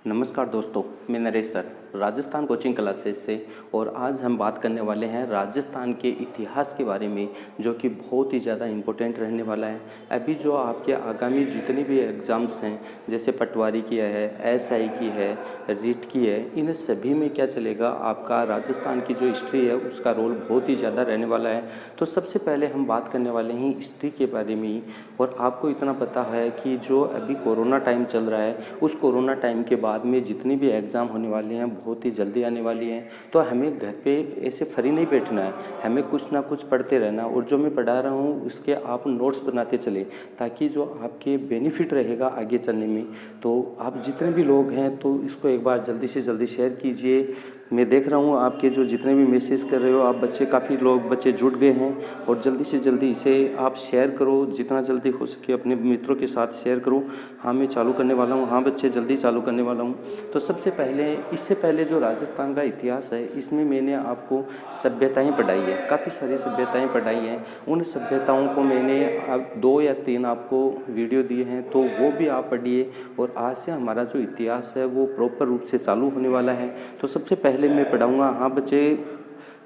नमस्कार दोस्तों, मैं Naresh sir Rajasthan coaching classes से। और आज हम बात करने वाले हैं राजस्थान के इतिहास के बारे में, जो कि बहुत ही ज़्यादा इम्पोर्टेंट रहने वाला है। अभी जो आपके आगामी जितने भी एग्ज़ाम्स हैं, जैसे पटवारी की है, एसआई की है, रीट की है, इन सभी में क्या चलेगा, आपका राजस्थान की जो हिस्ट्री है उसका रोल बहुत ही ज़्यादा रहने वाला है। तो सबसे पहले हम बात करने वाले हैं हिस्ट्री के बारे में ही। और आपको इतना पता है कि जो अभी कोरोना टाइम चल रहा है, उस कोरोना टाइम के बाद में जितनी भी एग्ज़ाम होने वाली हैं बहुत ही जल्दी आने वाली हैं। तो हमें घर पे ऐसे फ्री नहीं बैठना है, हमें कुछ ना कुछ पढ़ते रहना। और जो मैं पढ़ा रहा हूँ उसके आप नोट्स बनाते चले, ताकि जो आपके बेनिफिट रहेगा आगे चलने में। तो आप जितने भी लोग हैं तो इसको एक बार जल्दी से जल्दी शेयर कीजिए। मैं देख रहा हूँ आपके जो जितने भी मैसेज कर रहे हो आप बच्चे, काफ़ी लोग बच्चे जुड़ गए हैं। और जल्दी से जल्दी इसे आप शेयर करो, जितना जल्दी हो सके अपने मित्रों के साथ शेयर करो। हाँ, मैं चालू करने वाला हूँ। हाँ बच्चे, जल्दी चालू करने वाला हूँ। तो सबसे पहले, इससे पहले जो राजस्थान का इतिहास है, इसमें मैंने आपको सभ्यताएँ पढ़ाई है, काफ़ी सारी सभ्यताएँ पढ़ाई हैं। उन सभ्यताओं को मैंने अब 2 या 3 आपको वीडियो दिए हैं, तो वो भी आप पढ़िए। और आज से हमारा जो इतिहास है वो प्रॉपर रूप से चालू होने वाला है। तो सबसे पहले मैं पढ़ाऊँगा। हाँ बच्चे,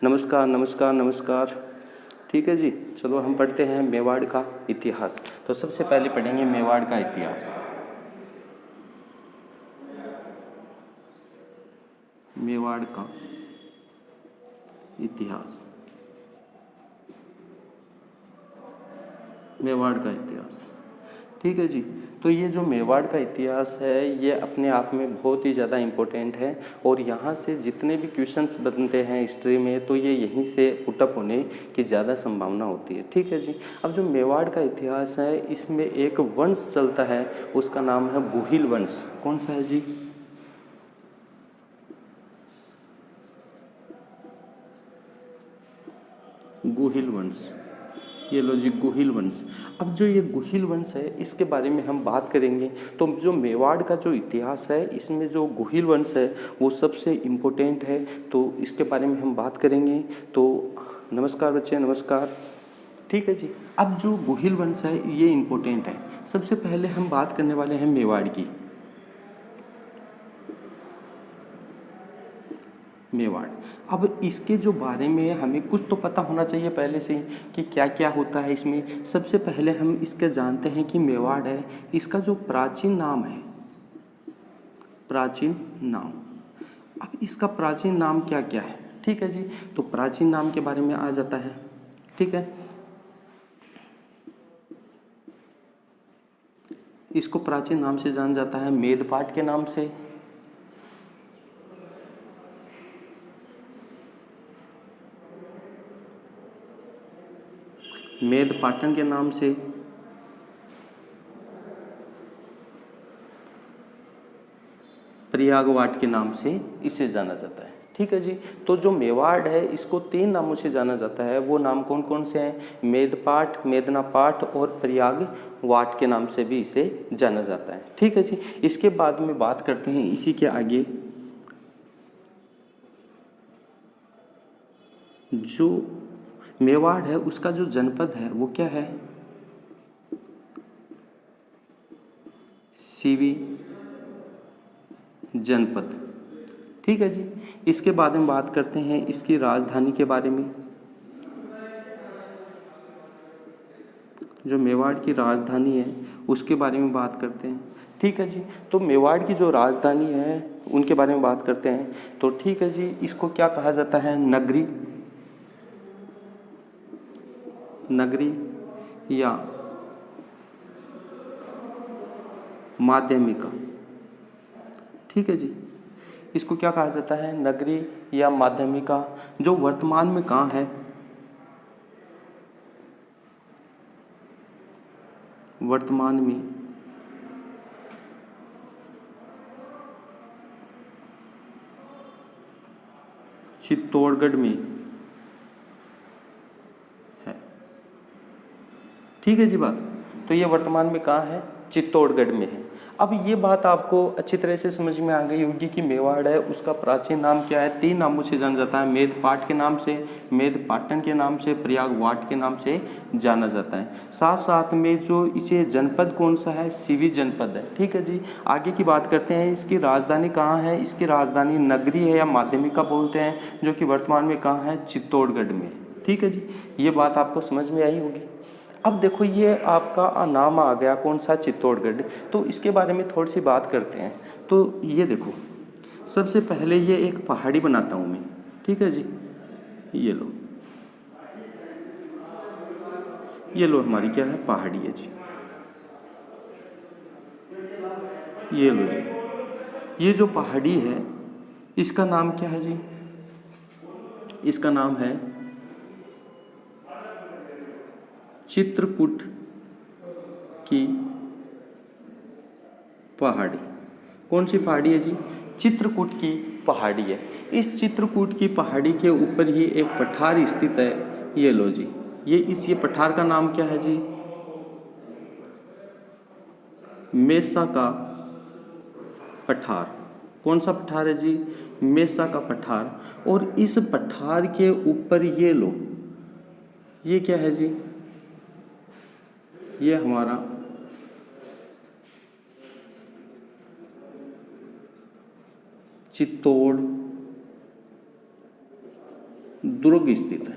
नमस्कार नमस्कार नमस्कार। ठीक है जी, चलो हम पढ़ते हैं मेवाड़ का इतिहास। तो सबसे पहले पढ़ेंगे मेवाड़ का इतिहास। मेवाड़ का इतिहास, मेवाड़ का इतिहास। ठीक है जी। तो ये जो मेवाड़ का इतिहास है ये अपने आप में बहुत ही ज़्यादा इम्पोर्टेंट है। और यहाँ से जितने भी क्वेश्चंस बनते हैं हिस्ट्री में, तो ये यहीं से पुटअप होने की ज़्यादा संभावना होती है। ठीक है जी। अब जो मेवाड़ का इतिहास है, इसमें एक वंश चलता है, उसका नाम है गुहिल वंश। कौन सा है जी? गुहिल वंश। ये लो जी, गुहिल वंश। अब जो ये गुहिल वंश है इसके बारे में हम बात करेंगे। तो जो मेवाड़ का जो इतिहास है, इसमें जो गुहिल वंश है वो सबसे इम्पोर्टेंट है। तो इसके बारे में हम बात करेंगे। तो नमस्कार बच्चे, नमस्कार। ठीक है जी। अब जो गुहिल वंश है ये इम्पोर्टेंट है। सबसे पहले हम बात करने वाले हैं मेवाड़ की। मेवाड़। अब इसके जो बारे में हमें कुछ तो पता होना चाहिए पहले से ही कि क्या क्या होता है इसमें। सबसे पहले हम इसके जानते हैं कि मेवाड़ है, इसका जो प्राचीन नाम है, प्राचीन नाम। अब इसका प्राचीन नाम क्या क्या है? ठीक है जी। तो प्राचीन नाम के बारे में आ जाता है। ठीक है, इसको प्राचीन नाम से जाना जाता है मेदपाट के नाम से, मेदपाटन के नाम से, प्रयागवाट के नाम से इसे जाना जाता है। ठीक है जी। तो जो मेवाड़ है इसको 3 नामों से जाना जाता है। वो नाम कौन कौन से हैं? मेदपाट, मेदनापाट और प्रयागवाट के नाम से भी इसे जाना जाता है। ठीक है जी। इसके बाद में बात करते हैं इसी के आगे, जो मेवाड़ है उसका जो जनपद है वो क्या है? सीवी जनपद। ठीक है जी। इसके बाद में बात करते हैं इसकी राजधानी के बारे में। जो मेवाड़ की राजधानी है उसके बारे में बात करते हैं। ठीक है जी। तो मेवाड़ की जो राजधानी है उनके बारे में बात करते हैं। तो ठीक है जी, इसको क्या कहा जाता है? नगरी, नगरी या माध्यमिका। ठीक है जी। इसको क्या कहा जाता है? नगरी या माध्यमिका। जो वर्तमान में कहाँ है? वर्तमान में चित्तौड़गढ़ में है। ठीक है जी बात। तो ये वर्तमान में कहाँ है? चित्तौड़गढ़ में है। अब ये बात आपको अच्छी तरह से समझ में आ गई होगी कि मेवाड़ है उसका प्राचीन नाम क्या है। 3 नामों से जाना जाता है, मेदपाट के नाम से, मेदपाटन के नाम से, प्रयागवाट के नाम से जाना जाता है। साथ साथ में जो इसे जनपद कौन सा है, सिवी जनपद है। ठीक है जी, आगे की बात करते हैं। इसकी राजधानी कहाँ है, इसकी राजधानी नगरी है या माध्यमिका बोलते हैं, जो कि वर्तमान में कहाँ है, चित्तौड़गढ़ में। ठीक है जी, ये बात आपको समझ में आई होगी। अब देखो ये आपका नाम आ गया कौन सा, चित्तौड़गढ़। तो इसके बारे में थोड़ी सी बात करते हैं। तो ये देखो, सबसे पहले ये एक पहाड़ी बनाता हूँ मैं। ठीक है जी, ये लो, ये लो हमारी क्या है, पहाड़ी है जी। ये लो जी, ये जो पहाड़ी है इसका नाम क्या है जी, इसका नाम है चित्रकूट की पहाड़ी। कौन सी पहाड़ी है जी, चित्रकूट की पहाड़ी है। इस चित्रकूट की पहाड़ी के ऊपर ही एक पठार स्थित है। ये लो जी, ये पठार का नाम क्या है जी, मेसा का पठार। कौन सा पठार है जी, मेसा का पठार। और इस पठार के ऊपर ये लो, ये क्या है जी, ये हमारा चित्तौड़ दुर्ग स्थित है।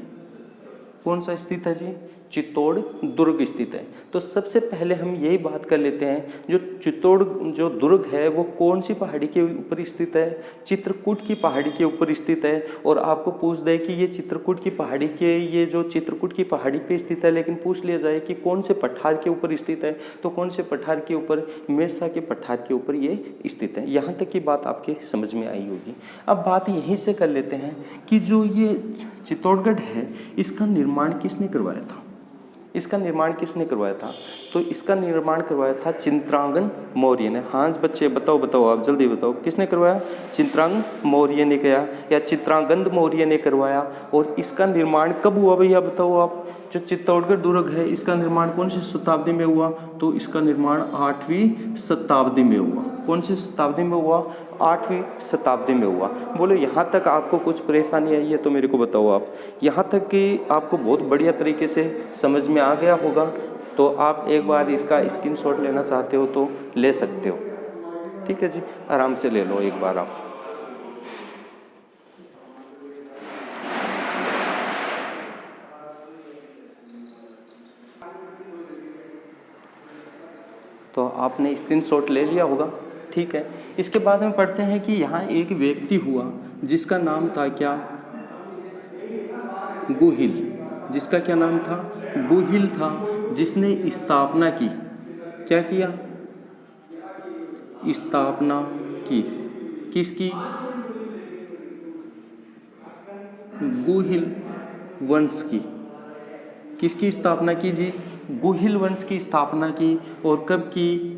कौन सा स्थित है जी, चित्तौड़ दुर्ग स्थित है। तो सबसे पहले हम यही बात कर लेते हैं, जो चित्तौड़ जो दुर्ग है वो कौन सी पहाड़ी के ऊपर स्थित है, चित्रकूट की पहाड़ी के ऊपर स्थित है। और आपको पूछ दे कि ये चित्रकूट की पहाड़ी के, ये जो चित्रकूट की पहाड़ी पे स्थित है, लेकिन पूछ लिया जाए कि कौन से पठार के ऊपर स्थित है, तो कौन से पठार के ऊपर, मेसा के पठार के ऊपर ये स्थित है। यहाँ तक की बात आपके समझ में आई होगी। अब बात यहीं से कर लेते हैं कि जो ये चित्तौड़गढ़ है इसका निर्माण किसने करवाया था, इसका निर्माण किसने करवाया था। तो इसका निर्माण करवाया था चित्रांगन मौर्य ने। हाँ बच्चे बताओ आप जल्दी बताओ, किसने करवाया, चित्रांगन मौर्य ने किया या चित्रांगन मौर्य ने करवाया। और इसका निर्माण कब हुआ भैया बताओ आप। जो चित्तौड़गढ़ दुर्ग है इसका निर्माण कौन सी शताब्दी में हुआ, तो इसका निर्माण 8वीं शताब्दी में हुआ। कौन सी शताब्दी में हुआ, 8वीं शताब्दी में हुआ। बोलो यहाँ तक आपको कुछ परेशानी आई है तो मेरे को बताओ आप। यहाँ तक कि आपको बहुत बढ़िया तरीके से समझ में आ गया होगा। तो आप एक बार इसका स्क्रीनशॉट लेना चाहते हो तो ले सकते हो। ठीक है जी, आराम से ले लो एक बार आप। तो आपने स्क्रीनशॉट ले लिया होगा। ठीक है, इसके बाद में पढ़ते हैं कि यहाँ एक व्यक्ति हुआ जिसका नाम था क्या, गुहिल। जिसका क्या नाम था, गुहिल था, जिसने स्थापना की, क्या किया, स्थापना की, किसकी, गुहिल वंश की। किसकी स्थापना की जी, गुहिल वंश की स्थापना की। और कब की,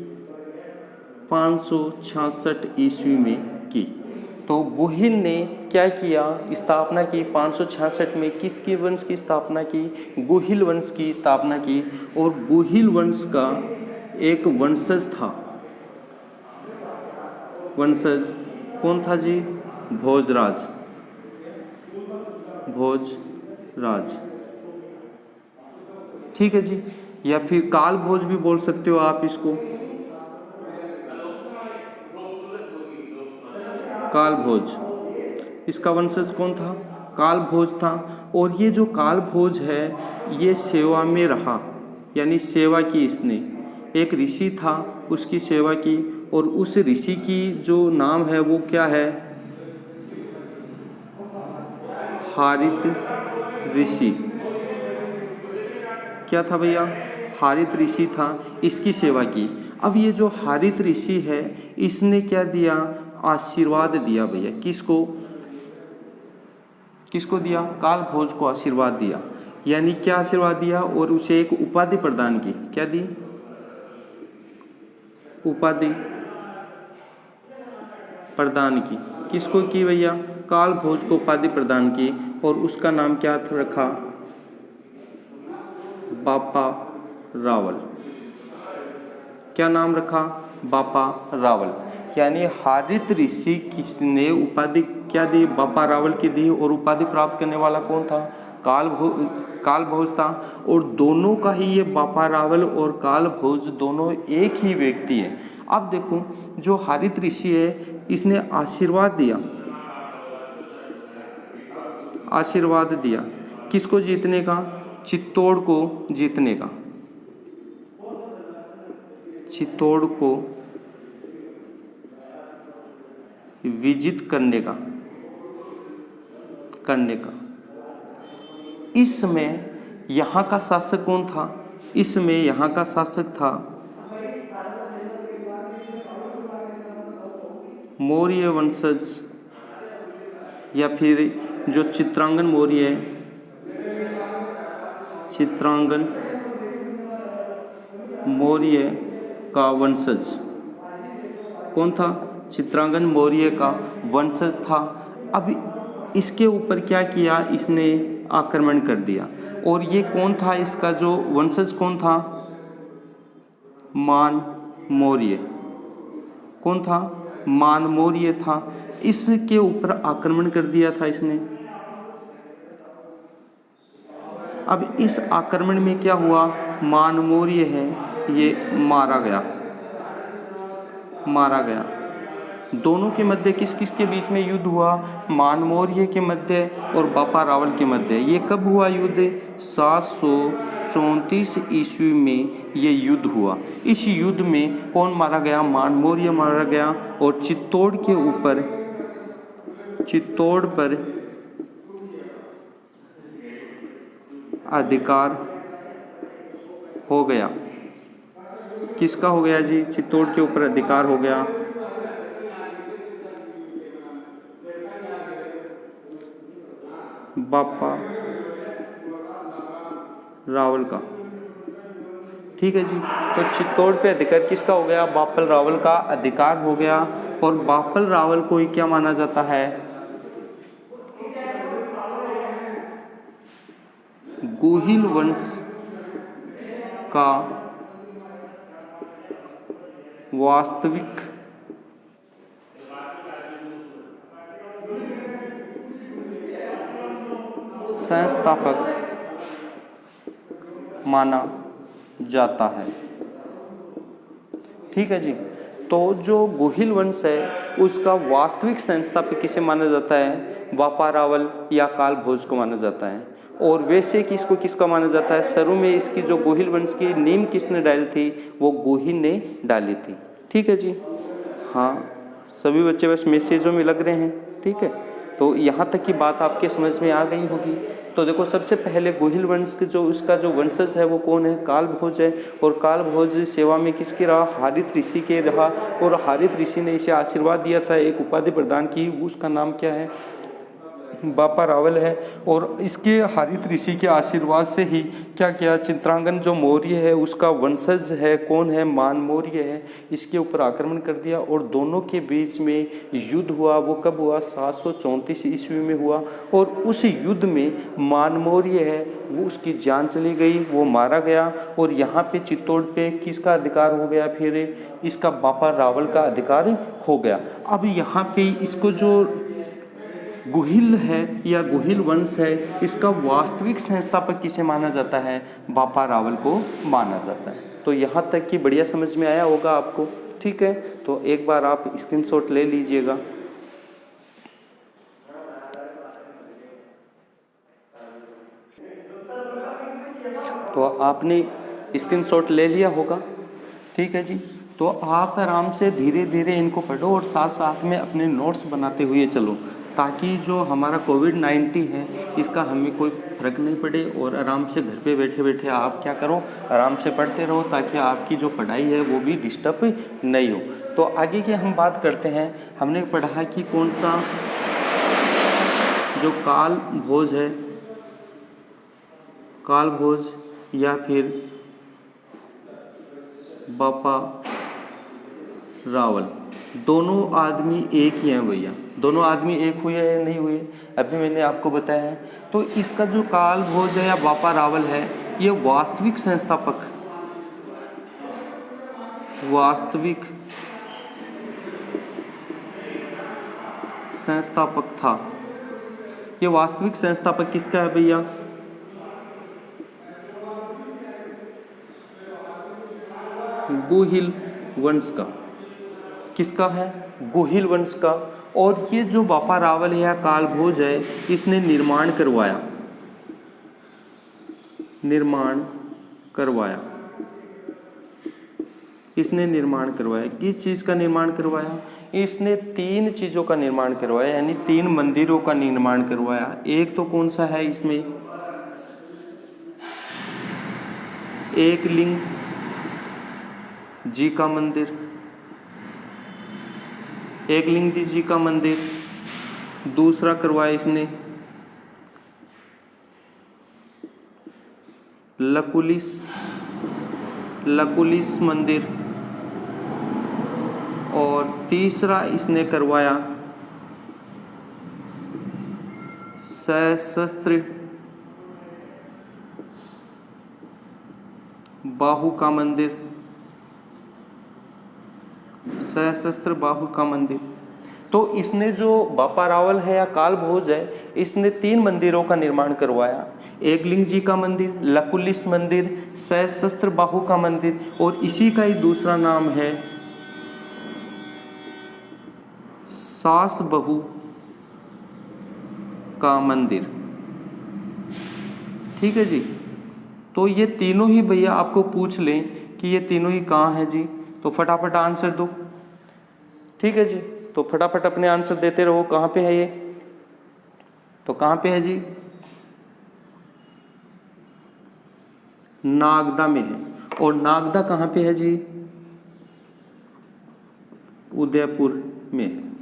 566 ईस्वी में की। तो गुहिल ने क्या किया, स्थापना की 566 में। किसकी वंश की स्थापना की, गुहिल वंश की स्थापना की। और गुहिल वंश का एक वंशज था, वंशज कौन था जी, भोजराज, भोजराज। ठीक है जी, या फिर काल भोज भी बोल सकते हो आप इसको, काल भोज। इसका वंशज कौन था, काल भोज था। और ये जो काल भोज है ये सेवा में रहा, यानी सेवा की इसने। एक ऋषि था उसकी सेवा की। और उस ऋषि की जो नाम है वो क्या है, हारित ऋषि। क्या था भैया, हारित ऋषि था, इसकी सेवा की। अब ये जो हारित ऋषि है इसने क्या दिया, आशीर्वाद दिया भैया। किसको, किसको दिया, काल भोज को आशीर्वाद दिया। यानी क्या आशीर्वाद दिया, और उसे एक उपाधि प्रदान की। क्या दी, उपाधि प्रदान की। किसको की भैया, काल भोज को उपाधि प्रदान की। और उसका नाम क्या रखा, बापा रावल। क्या नाम रखा? बापा रावल। यानी हरित ऋषि किसने उपाधि क्या दी? बापा रावल की दी। और उपाधि प्राप्त करने वाला कौन था? कालभोज था। और दोनों का ही ये बापा रावल और कालभोज दोनों एक ही व्यक्ति है। अब देखो जो हरित ऋषि है इसने आशीर्वाद दिया किसको जीतने का? चित्तौड़ को जीतने का, चित्तौड़ को विजित करने का। इस समय यहाँ का शासक कौन था? इसमें यहाँ का शासक था मौर्य वंशज या फिर जो चित्रांगन मौर्य है, चित्रांगन मौर्य का वंशज कौन था? चित्रांगन मौर्य का वंशज था। अब इसके ऊपर क्या किया? इसने आक्रमण कर दिया। और ये कौन था? इसका जो वंशज कौन था? मान मौर्य। कौन था? मान मौर्य था। इसके ऊपर आक्रमण कर दिया था इसने। अब इस आक्रमण में क्या हुआ? मान मौर्य है ये मारा गया। दोनों के मध्य किस किस के बीच में युद्ध हुआ? मान मौर्य के मध्य और बापा रावल के मध्य। ये कब हुआ युद्ध? 734 ईस्वी में ये युद्ध हुआ। इस युद्ध में कौन मारा गया? मान मौर्य मारा गया। और चित्तौड़ पर अधिकार हो गया। किसका हो गया जी? चित्तौड़ के ऊपर अधिकार हो गया बापा रावल का। ठीक है जी। तो चित्तौड़ पे अधिकार किसका हो गया? बापल रावल का अधिकार हो गया। और बापल रावल को ही क्या माना जाता है? गोहिल वंश का वास्तविक संस्थापक माना जाता है। ठीक है जी। तो जो गोहिल वंश है उसका वास्तविक संस्थापक किसे माना जाता है? बापा रावल या कालभोज को माना जाता है। और वैसे किसका माना जाता है? शुरू में इसकी जो गोहिल वंश की नींव किसने डाली थी? वो गोहिल ने डाली थी। ठीक है जी। हाँ, सभी बच्चे बस मैसेजों में लग रहे हैं। ठीक है, तो यहाँ तक की बात आपके समझ में आ गई होगी। तो देखो सबसे पहले गोहिल वंश के उसका जो वंशज है वो कौन है? कालभोज है। और कालभोज सेवा में किसके रहा? हरित ऋषि के रहा। और हरित ऋषि ने इसे आशीर्वाद दिया था, एक उपाधि प्रदान की, उसका नाम क्या है? बापा रावल है। और इसके हरित ऋषि के आशीर्वाद से ही क्या किया? चित्रांगन जो मौर्य है उसका वंशज है, कौन है? मान मौर्य है। इसके ऊपर आक्रमण कर दिया और दोनों के बीच में युद्ध हुआ। वो कब हुआ? 734 ईस्वी में हुआ। और उस युद्ध में मान मौर्य है वो उसकी जान चली गई, वो मारा गया। और यहाँ पे चित्तौड़ पे किसका अधिकार हो गया? फिर इसका बापा रावल का अधिकार हो गया। अब यहाँ पे इसको जो गोहिल है या गोहिल वंश है इसका वास्तविक संस्थापक किसे माना जाता है? बापा रावल को माना जाता है। तो यहाँ तक कि बढ़िया समझ में आया होगा आपको। ठीक है, तो एक बार आप स्क्रीनशॉट ले लीजिएगा। तो आपने स्क्रीनशॉट ले लिया होगा। ठीक है जी। तो आप आराम से धीरे धीरे इनको पढ़ो और साथ साथ में अपने नोट्स बनाते हुए चलो, ताकि जो हमारा कोविड-19 है इसका हमें कोई फर्क नहीं पड़े। और आराम से घर पे बैठे बैठे आप क्या करो? आराम से पढ़ते रहो, ताकि आपकी जो पढ़ाई है वो भी डिस्टर्ब नहीं हो। तो आगे की हम बात करते हैं। हमने पढ़ा कि कौन सा जो कालभोज है, कालभोज या फिर बापा रावल, दोनों आदमी एक ही हैं भैया। दोनों आदमी एक हुए या नहीं हुए? अभी मैंने आपको बताया है। तो इसका जो कालभोज है या बापा रावल है ये वास्तविक संस्थापक वास्तविक संस्थापक था। ये वास्तविक संस्थापक किसका है भैया? गुहिल वंश का। किसका है? गुहिल वंश का। और ये जो बापा रावल है या कालभोज है, इसने निर्माण करवाया इसने निर्माण करवाया। किस चीज का निर्माण करवाया? इसने 3 चीजों का निर्माण करवाया, यानी 3 मंदिरों का निर्माण करवाया। एक तो कौन सा है इसमें? एक लिंग जी का मंदिर, एक लिंग जी का मंदिर। दूसरा करवाया इसने लकुलिस मंदिर। और तीसरा इसने करवाया सशस्त्र बाहु का मंदिर। तो इसने जो बापा रावल है या कालभोज है, इसने 3 मंदिरों का निर्माण करवाया। एक लिंग जी का मंदिर, लकुलिस मंदिर, सशस्त्र बाहु का मंदिर, और इसी का ही दूसरा नाम है सास बहू का मंदिर। ठीक है जी। तो ये तीनों ही भैया आपको पूछ लें कि ये तीनों ही कहाँ हैं जी, तो फटाफट आंसर दो। ठीक है जी, तो फटाफट अपने आंसर देते रहो। कहाँ पे है ये? तो कहाँ पे है जी? नागदा में है। और नागदा कहाँ पे है जी? उदयपुर में है।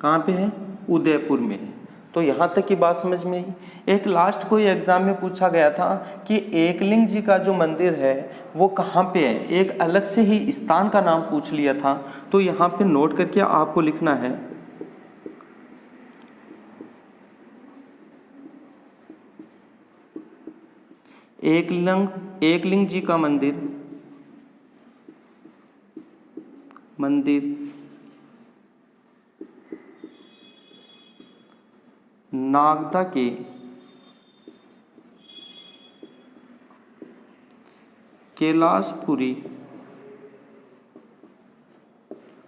कहाँ पे है? उदयपुर में है। तो यहाँ तक की बात समझ में आई। एक लास्ट कोई एग्जाम में पूछा गया था कि एकलिंग जी का जो मंदिर है वो कहाँ पे है, एक अलग से ही स्थान का नाम पूछ लिया था। तो यहाँ पे नोट करके आपको लिखना है एकलिंग जी का मंदिर नागदा के कैलाशपुरी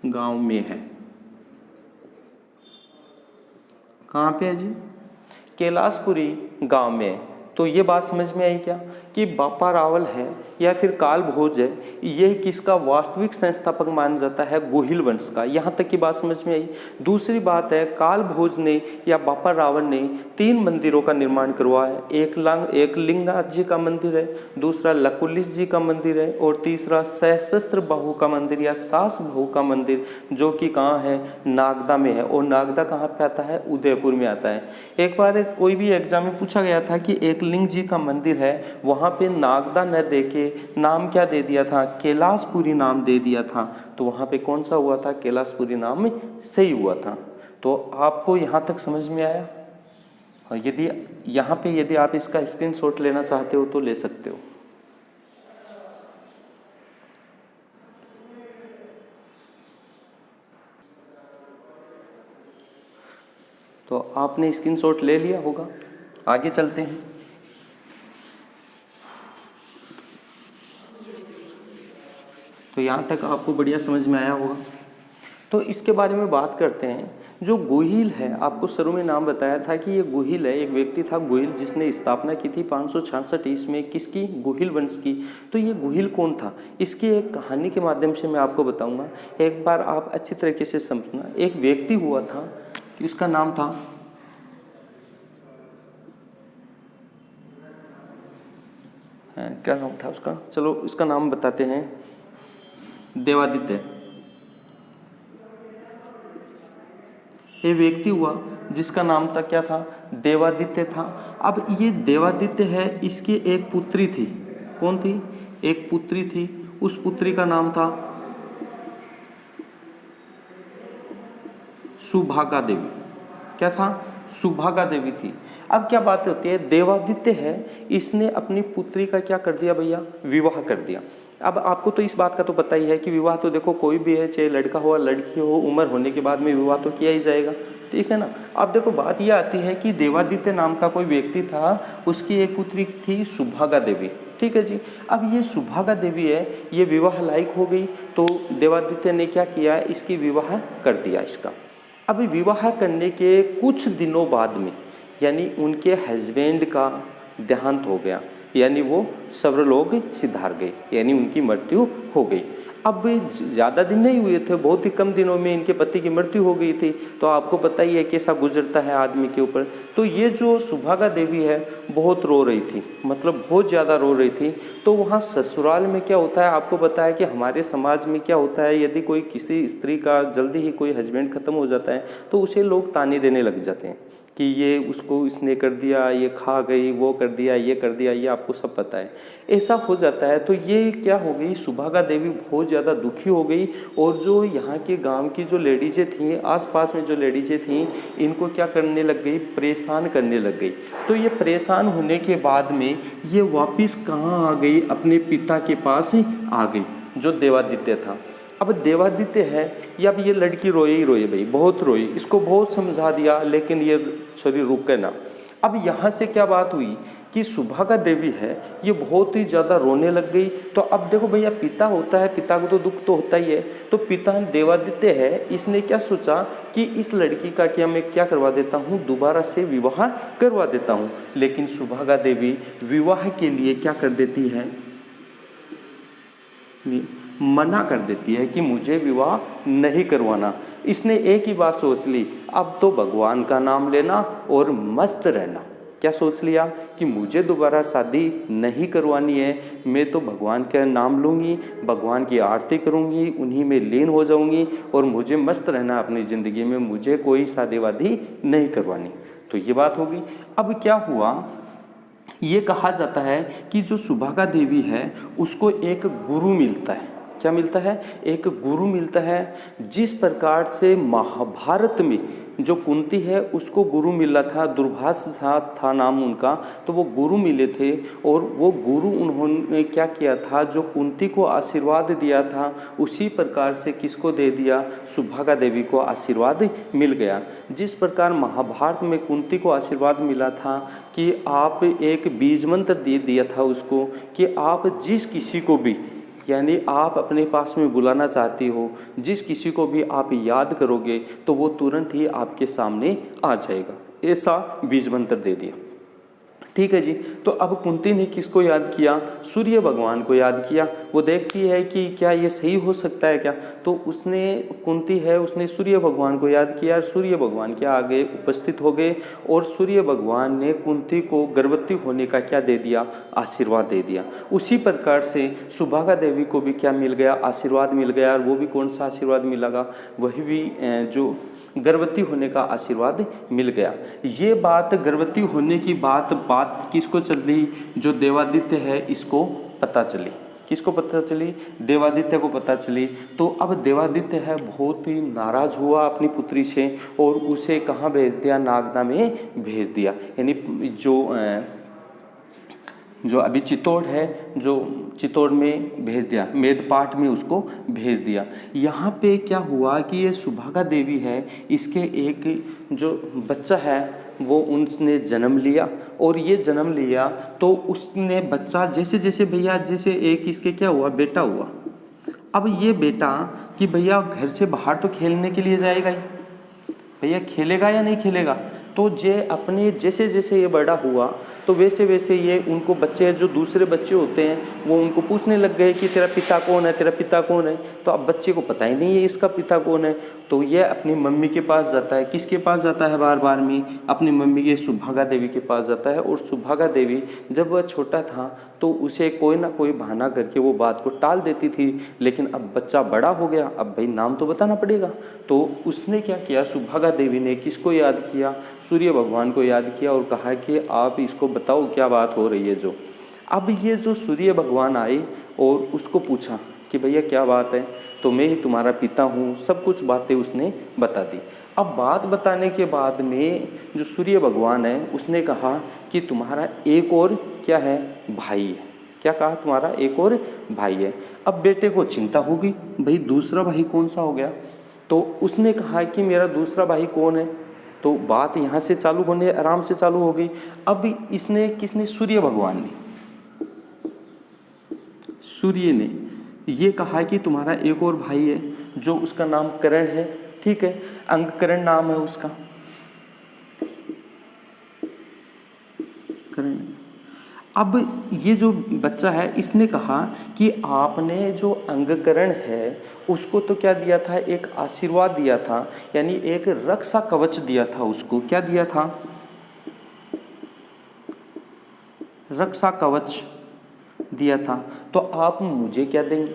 गांव में है। कहाँ पे है जी? कैलाशपुरी गांव में है। तो ये बात समझ में आई क्या कि बापा रावल है या फिर कालभोज है, ये किसका वास्तविक संस्थापक माना जाता है? गुहिल वंश का। यहाँ तक की बात समझ में आई। दूसरी बात है, कालभोज ने या बापा रावल ने 3 मंदिरों का निर्माण करवाया। एक लिंगनाथ जी का मंदिर है, दूसरा लकुलिस जी का मंदिर है, और तीसरा सशस्त्र बाहु का मंदिर या सास बहू का मंदिर, जो कि कहाँ है? नागदा में है। और नागदा कहाँ पे आता है? उदयपुर में आता है। एक बार कोई भी एग्जाम में पूछा गया था कि एक लिंग जी का मंदिर है, वहाँ पे नागदा न दे के नाम क्या दे दिया था? कैलाशपुरी नाम दे दिया था। तो वहाँ पे कौन सा हुआ था? कैलाशपुरी नाम सही हुआ था। तो आपको यहाँ तक समझ में आया? और यदि आप इसका स्क्रीनशॉट लेना चाहते हो तो ले सकते हो। तो आपने स्क्रीनशॉट ले लिया होगा। आगे चलते हैं। तो यहाँ तक आपको बढ़िया समझ में आया होगा। तो इसके बारे में बात करते हैं। जो गुहिल है, आपको शुरू में नाम बताया था कि ये गुहिल है, एक व्यक्ति था गुहिल जिसने स्थापना की थी 566 ईस्वी में। किसकी? गुहिल वंश की। तो ये गुहिल कौन था, इसकी एक कहानी के माध्यम से मैं आपको बताऊंगा। एक बार आप अच्छी तरीके से समझना। एक व्यक्ति हुआ था, उसका नाम था क्या नाम था उसका? चलो इसका नाम बताते हैं, देवादित्य। ये व्यक्ति हुआ जिसका नाम था क्या था? देवादित्य था। अब ये देवादित्य है, इसकी एक पुत्री थी। कौन थी? एक पुत्री थी। उस पुत्री का नाम था सुभागा देवी। क्या था? सुभागा देवी थी। अब क्या बात होती है, देवादित्य है इसने अपनी पुत्री का क्या कर दिया भैया, विवाह कर दिया। अब आपको तो इस बात का तो पता ही है कि विवाह तो देखो कोई भी है, चाहे लड़का हो लड़की हो, उम्र होने के बाद में विवाह तो किया ही जाएगा, ठीक है ना। अब देखो बात यह आती है कि देवादित्य नाम का कोई व्यक्ति था, उसकी एक पुत्री थी सुभागा देवी, ठीक है जी। अब ये सुभागा देवी है, ये विवाह लायक हो गई, तो देवादित्य ने क्या किया, इसकी विवाह कर दिया इसका। अब विवाह करने के कुछ दिनों बाद में यानी उनके हस्बैंड का देहांत हो गया, यानी वो सर्वलोक सिधार गए, यानी उनकी मृत्यु हो गई। अब ज़्यादा दिन नहीं हुए थे, बहुत ही कम दिनों में इनके पति की मृत्यु हो गई थी। तो आपको पता ही है कैसा गुजरता है आदमी के ऊपर। तो ये जो सुभागा देवी है बहुत रो रही थी, मतलब बहुत ज़्यादा रो रही थी। तो वहाँ ससुराल में क्या होता है, आपको पता है कि हमारे समाज में क्या होता है, यदि कोई किसी स्त्री का जल्दी ही कोई हस्बैंड ख़त्म हो जाता है तो उसे लोग ताने देने लग जाते हैं कि ये उसको इसने कर दिया, ये खा गई, वो कर दिया, ये कर दिया, ये आपको सब पता है, ऐसा हो जाता है। तो ये क्या हो गई, सुभागा देवी बहुत ज़्यादा दुखी हो गई, और जो यहाँ के गांव की जो लेडीज़ें थीं, आसपास में जो लेडीज़ें थीं, इनको क्या करने लग गई, परेशान करने लग गई। तो ये परेशान होने के बाद में ये वापस कहाँ आ गई, अपने पिता के पास आ गई, जो देवादित्य था। अब देवादित्य है, या अब ये लड़की रोई ही रोई भाई, बहुत रोई, इसको बहुत समझा दिया, लेकिन ये शरीर रुके ना। अब यहाँ से क्या बात हुई कि सुभागा देवी है ये बहुत ही ज़्यादा रोने लग गई। तो अब देखो भैया, पिता होता है, पिता को तो दुख तो होता ही है। तो पिता देवादित्य है, इसने क्या सोचा कि इस लड़की का क्या मैं क्या करवा देता हूँ, दोबारा से विवाह करवा देता हूँ। लेकिन सुभागा देवी विवाह के लिए क्या कर देती है, मना कर देती है कि मुझे विवाह नहीं करवाना। इसने एक ही बात सोच ली, अब तो भगवान का नाम लेना और मस्त रहना। क्या सोच लिया कि मुझे दोबारा शादी नहीं करवानी है, मैं तो भगवान का नाम लूँगी, भगवान की आरती करूँगी, उन्हीं में लीन हो जाऊँगी और मुझे मस्त रहना अपनी ज़िंदगी में, मुझे कोई शादी वादी नहीं करवानी। तो ये बात होगी। अब क्या हुआ, ये कहा जाता है कि जो सुभागा देवी है उसको एक गुरु मिलता है। क्या मिलता है, एक गुरु मिलता है। जिस प्रकार से महाभारत में जो कुंती है उसको गुरु मिला था, दुर्भाष था नाम उनका, तो वो गुरु मिले थे। और वो गुरु उन्होंने क्या किया था, जो कुंती को आशीर्वाद दिया था उसी प्रकार से किसको दे दिया, सुभागा देवी को आशीर्वाद मिल गया। जिस प्रकार महाभारत में कुंती को आशीर्वाद मिला था कि आप एक बीज मंत्र दे दिया था उसको कि आप जिस किसी को भी, यानी आप अपने पास में बुलाना चाहती हो, जिस किसी को भी आप याद करोगे तो वो तुरंत ही आपके सामने आ जाएगा, ऐसा बीज मंत्र दे दिया। ठीक है जी। तो अब कुंती ने किसको याद किया, सूर्य भगवान को याद किया। वो देखती है कि क्या ये सही हो सकता है क्या, तो उसने कुंती है उसने सूर्य भगवान को याद किया, सूर्य भगवान के आगे उपस्थित हो गए और सूर्य भगवान ने कुंती को गर्भवती होने का क्या दे दिया, आशीर्वाद दे दिया। उसी प्रकार से सुभागा देवी को भी क्या मिल गया, आशीर्वाद मिल गया। और वो भी कौन सा आशीर्वाद मिलेगा, वही भी जो गर्भवती होने का आशीर्वाद मिल गया। ये बात गर्भवती होने की बात किसको चली, जो देवादित्य है इसको पता चली। किसको पता चली, देवादित्य को पता चली। तो अब देवादित्य है बहुत ही नाराज हुआ अपनी पुत्री से और उसे कहाँ भेज दिया, नागदा में भेज दिया। यानी जो अभी चित्तौड़ है, जो चित्तौड़ में भेज दिया, मेदपाट में उसको भेज दिया। यहाँ पे क्या हुआ कि ये सुभागा देवी है, इसके एक जो बच्चा है वो उसने जन्म लिया। और ये जन्म लिया तो उसने बच्चा जैसे जैसे भैया जैसे एक इसके क्या हुआ, बेटा हुआ। अब ये बेटा कि भैया घर से बाहर तो खेलने के लिए जाएगा ही, भैया खेलेगा या नहीं खेलेगा। तो जे अपने जैसे जैसे ये बड़ा हुआ तो वैसे वैसे ये उनको बच्चे जो दूसरे बच्चे होते हैं वो उनको पूछने लग गए कि तेरा पिता कौन है, तेरा पिता कौन है। तो अब बच्चे को पता ही नहीं है इसका पिता कौन है। तो ये अपनी मम्मी के पास जाता है। किसके पास जाता है, बार बार में अपनी मम्मी के सुभागा देवी के पास जाता है। और सुभागा देवी जब वह छोटा था तो उसे कोई ना कोई बहाना करके वो बात को टाल देती थी। लेकिन अब बच्चा बड़ा हो गया, अब भाई नाम तो बताना पड़ेगा। तो उसने क्या किया, सुभागा देवी ने किसको याद किया, सूर्य भगवान को याद किया और कहा कि आप इसको बताओ क्या बात हो रही है। जो अब ये जो सूर्य भगवान आए और उसको पूछा कि भैया क्या बात है। तो मैं ही तुम्हारा पिता हूँ, सब कुछ बातें उसने बता दी। अब बात बताने के बाद में जो सूर्य भगवान है उसने कहा कि तुम्हारा एक और क्या है, भाई है। क्या कहा, तुम्हारा एक और भाई है। अब बेटे को चिंता होगी, भाई दूसरा भाई कौन सा हो गया। तो उसने कहा कि मेरा दूसरा भाई कौन है। तो बात यहाँ से चालू होने आराम से चालू हो गई। अब इसने किसने, सूर्य भगवान ने, सूर्य ने ये कहा कि तुम्हारा एक और भाई है जो उसका नाम करण है, ठीक है, अंगकरण नाम है उसका, करण। अब ये जो बच्चा है इसने कहा कि आपने जो अंगकरण है उसको तो क्या दिया था, एक आशीर्वाद दिया था, यानी एक रक्षा कवच दिया था उसको। क्या दिया था, रक्षा कवच दिया था। तो आप मुझे क्या देंगे।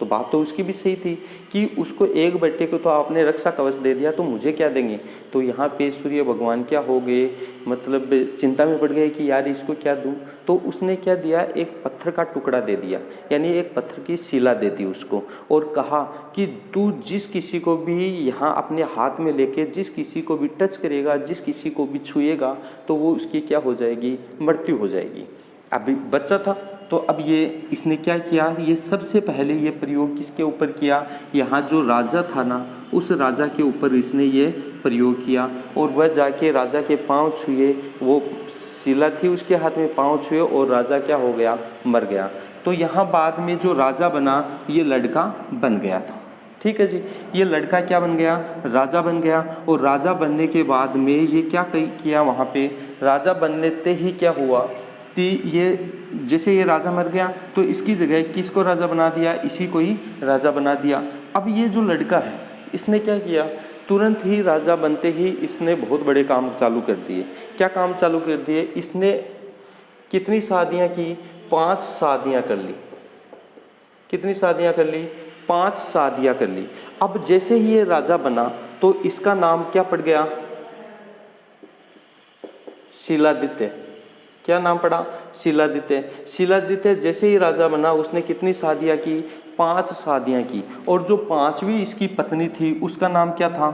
तो बात तो उसकी भी सही थी कि उसको एक बेटे को तो आपने रक्षा कवच दे दिया, तो मुझे क्या देंगे। तो यहाँ पे सूर्य भगवान क्या हो गए, मतलब चिंता में पड़ गए कि यार इसको क्या दूँ। तो उसने क्या दिया, एक पत्थर का टुकड़ा दे दिया, यानी एक पत्थर की शिला दे दी उसको, और कहा कि तू जिस किसी को भी यहाँ अपने हाथ में लेके जिस किसी को भी टच करेगा, जिस किसी को भी छुएगा, तो वो उसकी क्या हो जाएगी, मृत्यु हो जाएगी। अभी बच्चा था तो अब ये इसने क्या किया, ये सबसे पहले ये प्रयोग किसके ऊपर किया, यहाँ जो राजा था ना उस राजा के ऊपर इसने ये प्रयोग किया। और वह जाके राजा के पांव छुए, वो शिला थी उसके हाथ में, पांव छुए और राजा क्या हो गया, मर गया। तो यहाँ बाद में जो राजा बना ये लड़का बन गया था, ठीक है जी। ये लड़का क्या बन गया, राजा बन गया। और राजा बनने के बाद में ये क्या किया, वहाँ पे राजा बनने ते ही क्या हुआ कि ये जैसे ये राजा मर गया तो इसकी जगह किसको राजा बना दिया, इसी को ही राजा बना दिया। अब ये जो लड़का है इसने क्या किया, तुरंत ही राजा बनते ही इसने बहुत बड़े काम चालू कर दिए। क्या काम चालू कर दिए, इसने कितनी शादियां की, 5 शादियां कर ली। कितनी शादियां कर ली, 5 शादियां कर ली। अब जैसे ही ये राजा बना तो इसका नाम क्या पड़ गया, शिलादित्य। क्या नाम पड़ा, शिलादित्य। शिलादित्य जैसे ही राजा बना उसने कितनी शादियां की, 5 शादियां की। और जो 5वीं इसकी पत्नी थी उसका नाम क्या था,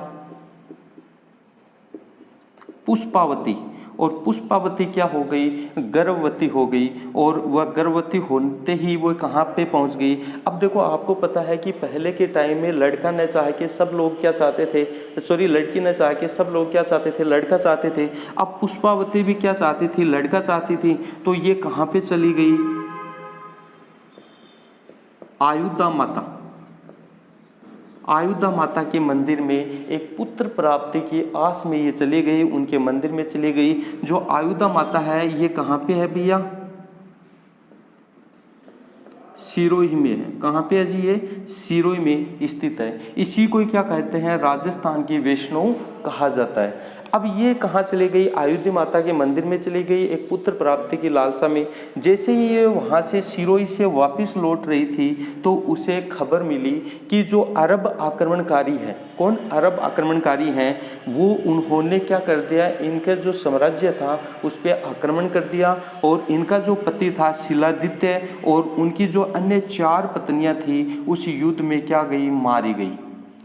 पुष्पावती। और पुष्पावती क्या हो गई, गर्भवती हो गई। और वह गर्भवती होते ही वो कहाँ पे पहुँच गई। अब देखो आपको पता है कि पहले के टाइम में लड़का न चाह के सब लोग क्या चाहते थे, लड़की न चाह के सब लोग क्या चाहते थे, लड़का चाहते थे। अब पुष्पावती भी क्या चाहती थी, लड़का चाहती थी। तो ये कहाँ पे चली गई, आयुधा माता, आयुधा माता के मंदिर में एक पुत्र प्राप्ति की आस में ये चली गई, उनके मंदिर में चली गई। जो आयुधा माता है ये कहाँ पे है भैया, सिरोही में है। कहाँ पे है जी, ये सिरोही में स्थित है। इसी को क्या कहते हैं, राजस्थान की वैष्णो कहा जाता है। अब ये कहाँ चली गई, अयोध्या माता के मंदिर में चली गई एक पुत्र प्राप्ति की लालसा में। जैसे ही ये वहाँ से सिरोही से वापस लौट रही थी तो उसे खबर मिली कि जो अरब आक्रमणकारी हैं, कौन, अरब आक्रमणकारी हैं, वो उन्होंने क्या कर दिया, इनका जो साम्राज्य था उस पर आक्रमण कर दिया। और इनका जो पति था शिलादित्य और उनकी जो अन्य 4 पत्नियां थी उस युद्ध में क्या गई, मारी गई।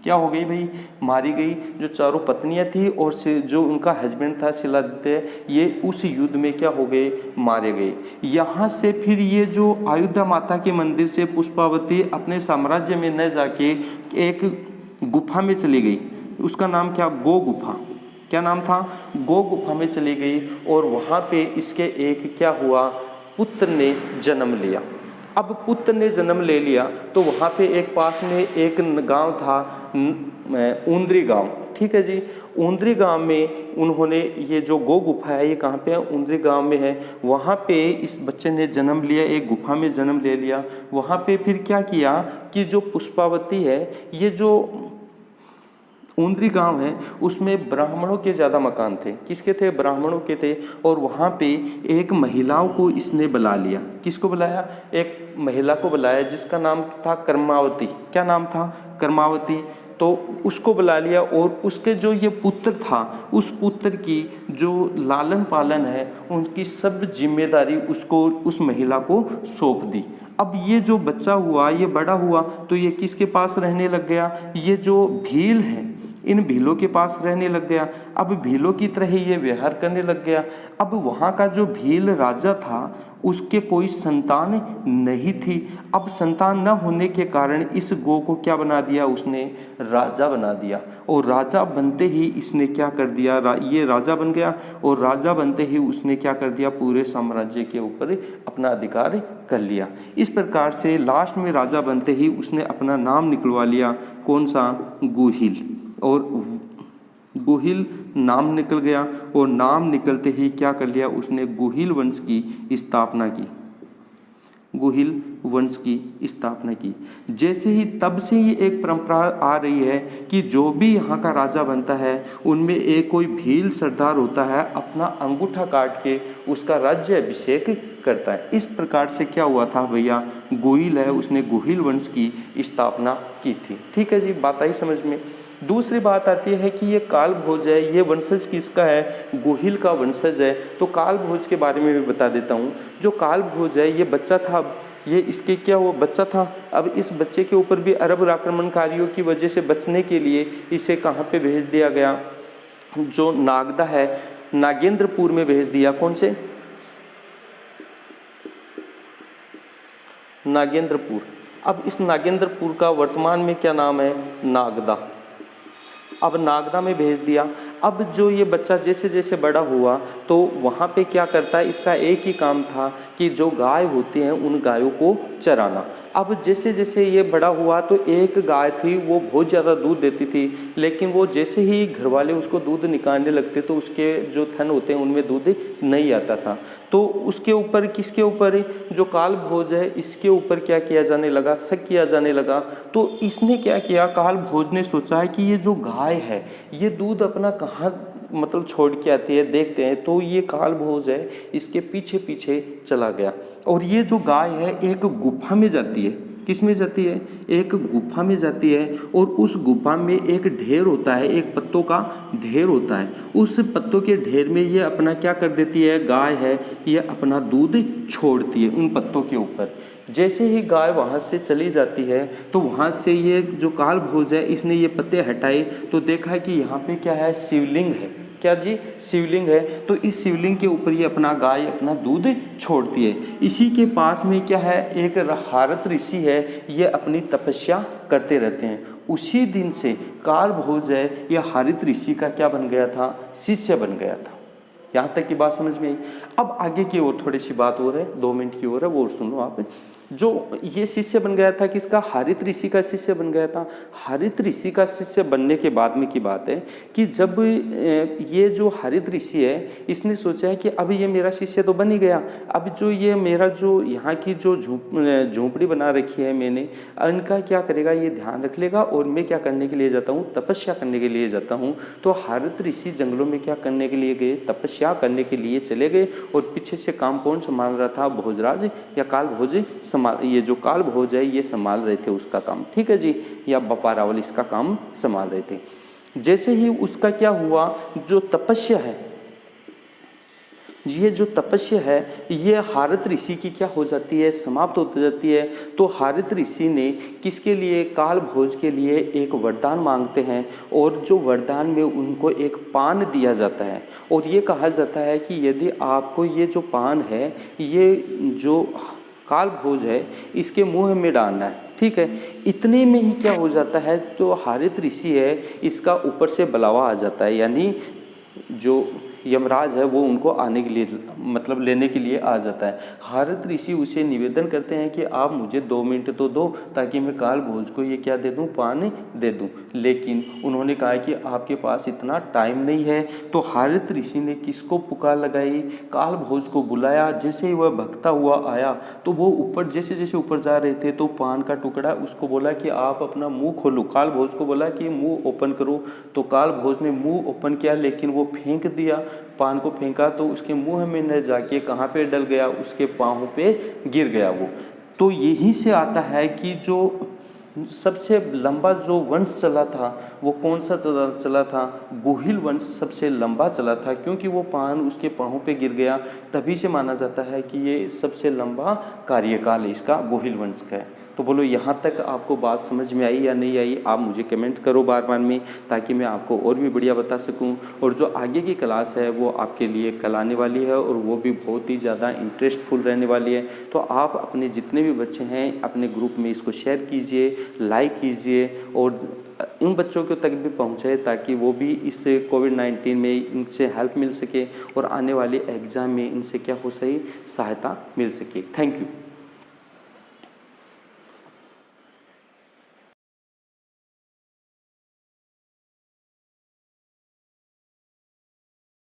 क्या हो गई भाई, मारी गई। जो 4 पत्नियां थी और जो उनका हस्बैंड था शिलादित्य, ये उस युद्ध में क्या हो गए, मारे गए। यहाँ से फिर ये जो अयोध्या माता के मंदिर से पुष्पावती अपने साम्राज्य में न जाके एक गुफा में चली गई। उसका नाम क्या, गो गुफा। क्या नाम था, गो गुफा में चली गई। और वहाँ पे इसके एक क्या हुआ, पुत्र ने जन्म लिया। अब पुत्र ने जन्म ले लिया तो वहाँ पे एक पास में एक गांव था, ऊंद्री गांव, ठीक है जी। ऊंद्री गांव में उन्होंने ये जो गो गुफा है ये कहाँ पे है, ऊंद्री गांव में है। वहाँ पे इस बच्चे ने जन्म लिया, एक गुफा में जन्म ले लिया। वहाँ पे फिर क्या किया कि जो पुष्पावती है, ये जो ऊंद्री गांव है उसमें ब्राह्मणों के ज़्यादा मकान थे। किसके थे, ब्राह्मणों के थे। और वहाँ पे एक महिलाओं को इसने बुला लिया। किसको बुलाया, एक महिला को बुलाया जिसका नाम था कर्मावती। क्या नाम था, कर्मावती। तो उसको बुला लिया और उसके जो ये पुत्र था उस पुत्र की जो लालन पालन है उनकी सब जिम्मेदारी उसको उस महिला को सौंप दी। अब ये जो बच्चा हुआ ये बड़ा हुआ तो ये किसके पास रहने लग गया, ये जो भील है इन भीलों के पास रहने लग गया। अब भीलों की तरह ही ये व्यवहार करने लग गया। अब वहाँ का जो भील राजा था उसके कोई संतान नहीं थी। अब संतान न होने के कारण इस गौ को क्या बना दिया, उसने राजा बना दिया। और राजा बनते ही इसने क्या कर दिया, ये राजा बन गया और राजा बनते ही उसने क्या कर दिया, पूरे साम्राज्य के ऊपर अपना अधिकार कर लिया। इस प्रकार से लास्ट में राजा बनते ही उसने अपना नाम निकलवा लिया, कौन सा, गुहिल। और गुहिल नाम निकल गया और नाम निकलते ही क्या कर लिया, उसने गुहिल वंश की स्थापना की, गुहिल वंश की स्थापना की। जैसे ही तब से ही एक परंपरा आ रही है कि जो भी यहाँ का राजा बनता है उनमें एक कोई भील सरदार होता है, अपना अंगूठा काट के उसका राज्य अभिषेक करता है। इस प्रकार से क्या हुआ था भैया, गुहिल है उसने गुहिल वंश की स्थापना की थी। ठीक है जी, बात आई समझ में। दूसरी बात आती है कि ये काल भोज है, ये वंशज किसका है, गुहिल का वंशज है। तो काल भोज के बारे में भी बता देता हूँ। जो काल भोज है ये बच्चा था, ये इसके क्या हुआ, बच्चा था। अब इस बच्चे के ऊपर भी अरब आक्रमणकारियों की वजह से बचने के लिए इसे कहाँ पे भेज दिया गया, जो नागदा है नागेंद्रपुर में भेज दिया। कौन से, नागेंद्रपुर। अब इस नागेंद्रपुर का वर्तमान में क्या नाम है, नागदा। अब नागदा में भेज दिया। अब जो ये बच्चा जैसे जैसे बड़ा हुआ तो वहाँ पे क्या करता है, इसका एक ही काम था कि जो गाय होती हैं उन गायों को चराना। अब जैसे जैसे ये बड़ा हुआ तो एक गाय थी वो बहुत ज़्यादा दूध देती थी, लेकिन वो जैसे ही घर वाले उसको दूध निकालने लगते तो उसके जो थन होते हैं उनमें दूध नहीं आता था। तो उसके ऊपर, किसके ऊपर, जो काल भोज है इसके ऊपर क्या किया जाने लगा, शक किया जाने लगा। तो इसने क्या किया, काल भोज ने सोचा है कि ये जो गाय है ये दूध अपना कहाँ मतलब छोड़ के आती है, देखते हैं। तो ये काल भोज है इसके पीछे पीछे चला गया और ये जो गाय है एक गुफा में जाती है। किस में जाती है, एक गुफा में जाती है और उस गुफा में एक ढेर होता है, एक पत्तों का ढेर होता है। उस पत्तों के ढेर में ये अपना क्या कर देती है, गाय है ये अपना दूध छोड़ती है उन पत्तों के ऊपर। जैसे ही गाय वहाँ से चली जाती है तो वहाँ से ये जो काल भोज है इसने ये पत्ते हटाए तो देखा कि यहाँ पे क्या है, शिवलिंग है। क्या जी, शिवलिंग है। तो इस शिवलिंग के ऊपर ये अपना गाय अपना दूध छोड़ती है। इसी के पास में क्या है, एक हारत ऋषि है, ये अपनी तपस्या करते रहते हैं। उसी दिन से काल भोज है ये हारित ऋषि का क्या बन गया था, शिष्य बन गया था। यहाँ तक की बात समझ में आई। अब आगे की और थोड़ी सी बात हो रही है, 2 मिनट की और है, वो सुनो आप। जो ये शिष्य बन गया था किसका, हारित ऋषि का शिष्य बन गया था। हारित ऋषि का शिष्य बनने के बाद में की बात है कि जब ये जो हारित ऋषि है इसने सोचा है कि अब ये मेरा शिष्य तो बन ही गया, अब जो ये मेरा जो यहाँ की जो झोंपड़ी बना रखी है मैंने, इनका क्या करेगा, ये ध्यान रख लेगा और मैं क्या करने के लिए जाता हूँ, तपस्या करने के लिए जाता हूँ। तो हारित ऋषि जंगलों में क्या करने के लिए गए, तपस्या करने के लिए चले गए। और पीछे से काम कौन संभाल रहा था, भोजराज या काल भोज ये जो काल भोज है ये संभाल रहे थे उसका काम। ठीक है जी, या बपा रावल इसका काम संभाल रहे थे। जैसे ही उसका क्या हुआ, जो तपस्या है, ये जो तपस्या है ये हारित ऋषि की क्या हो जाती है, समाप्त हो जाती है। तो हारित ऋषि ने किसके लिए, काल भोज के लिए एक वरदान मांगते हैं और जो वरदान में उनको एक पान दिया जाता है और ये कहा जाता है कि यदि आपको ये जो पान है ये जो काल भोज है इसके मुंह में डालना है। ठीक है, इतने में ही क्या हो जाता है, तो हारित ऋषि है इसका ऊपर से बुलावा आ जाता है, यानी जो यमराज है वो उनको आने के लिए मतलब लेने के लिए आ जाता है। हारित ऋषि उसे निवेदन करते हैं कि आप मुझे 2 मिनट तो दो ताकि मैं काल भोज को ये क्या दे दूं, पान दे दूं। लेकिन उन्होंने कहा कि आपके पास इतना टाइम नहीं है। तो हारित ऋषि ने किसको पुकार लगाई, काल भोज को बुलाया। जैसे ही वह भगता हुआ आया तो वो ऊपर जैसे जैसे ऊपर जा रहे थे तो पान का टुकड़ा उसको बोला कि आप अपना मुँह खोलो। काल भोज को बोला कि मुँह ओपन करो। तो काल भोज ने मुँह ओपन किया लेकिन वो फेंक दिया, पान को फेंका तो उसके मुंह में न जाके कहाँ पे डल गया, उसके पाँव पे गिर गया वो। तो यहीं से आता है कि जो सबसे लंबा जो वंश चला था वो कौन सा चला था? गोहिल वंश सबसे लंबा चला था, क्योंकि वो पान उसके पाँव पे गिर गया, तभी से माना जाता है कि ये सबसे लंबा कार्यकाल इसका गोहिल वंश का है। तो बोलो यहाँ तक आपको बात समझ में आई या नहीं आई? आप मुझे कमेंट करो बार बार में, ताकि मैं आपको और भी बढ़िया बता सकूं। और जो आगे की क्लास है वो आपके लिए कल आने वाली है, और वो भी बहुत ही ज़्यादा इंटरेस्टफुल रहने वाली है। तो आप अपने जितने भी बच्चे हैं अपने ग्रुप में इसको शेयर कीजिए, लाइक कीजिए, और उन बच्चों को तक भी पहुँचाए, ताकि वो भी इस कोविड-19 में इनसे हेल्प मिल सके और आने वाले एग्ज़ाम में इनसे क्या हो सही सहायता मिल सके। Thank you.